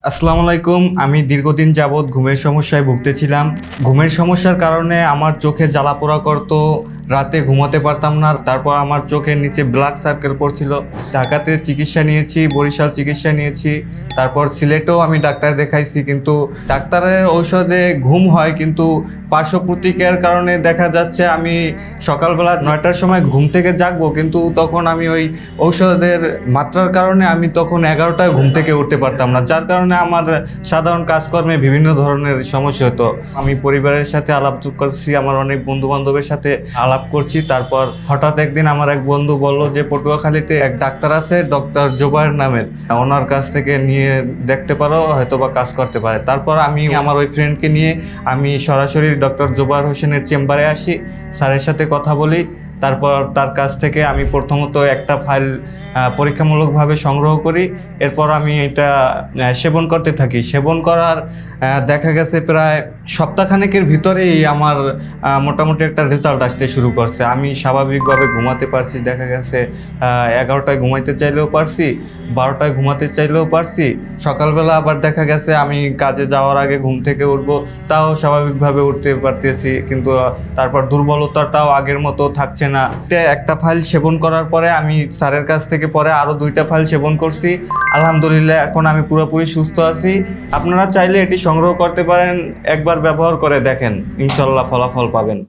আসসালামু আলাইকুম। আমি দীর্ঘদিন যাবৎ ঘুমের সমস্যায় ভুগতেছিলাম। ঘুমের সমস্যার কারণে আমার চোখে জ্বালাপোড়া করতো, রাতে ঘুমাতে পারতাম না। তারপর আমার চোখের নিচে ব্ল্যাক সার্কেল পড়ছিল। ঢাকাতে চিকিৎসা নিয়েছি, বরিশাল চিকিৎসা নিয়েছি, তারপর সিলেটেও আমি ডাক্তার দেখাইছি, কিন্তু ডাক্তারের ঔষধে ঘুম হয়, কিন্তু পার্শ্ব প্রতিক্রিয়ার কারণে দেখা যাচ্ছে আমি সকালবেলা 9টার সময় ঘুম থেকে জাগবো, কিন্তু তখন আমি ওই ঔষধের মাত্রার কারণে আমি তখন 11টায় ঘুম থেকে উঠতে পারতাম না, যার কারণে আমার সাধারণ কাজকর্মে বিভিন্ন ধরনের সমস্যা হতো। আমি পরিবারের সাথে আলাপ করছি, আমার অনেক বন্ধু বান্ধবের সাথে আলাপ করছি। তারপর হঠাৎ একদিন আমার এক বন্ধু বলল যে পটুয়াখালীতে এক ডাক্তার আছে, ডক্টর জোবায়ের নামের, ওনার কাছ থেকে নিয়ে দেখতে পারো, হয়তো বা কাজ করতে পারে। তারপর আমি আমার ওই ফ্রেন্ডকে নিয়ে আমি সরাসরি ডক্টর জোবায়ের হোসেনের চেম্বারে আসি, স্যারের সাথে কথা বলি। তারপর তার কাছ থেকে আমি প্রথমত একটা ফাইল পরীক্ষামূলকভাবে সংগ্রহ করি। এরপর আমি এটা সেবন করতে থাকি। সেবন করার দেখা গেছে প্রায় সপ্তাহখানেকের ভিতরেই আমার মোটামুটি একটা রেজাল্ট আসতে শুরু করছে। আমি স্বাভাবিকভাবে ঘুমাতে পারছি, দেখা গেছে 11টায় ঘুমাইতে চাইলেও পারছি, 12টায় ঘুমাতে চাইলেও পারছি। সকালবেলা আবার দেখা গেছে আমি কাজে যাওয়ার আগে ঘুম থেকে উঠবো, তাও স্বাভাবিকভাবে উঠতে পারতেছি, কিন্তু তারপর দুর্বলতাটাও আগের মতো থাকছে না। একটা ফাইল সেবন করার পরে আমি স্যারের কাছ থেকে পরে আরও 2টা ফাইল সেবন করছি। আলহামদুলিল্লাহ এখন আমি পুরোপুরি সুস্থ আছি। আপনারা চাইলে এটি সংগ্রহ করতে পারেন, একবার ব্যবহার করে দেখেন, ইনশাল্লাহ ফলাফল পাবেন।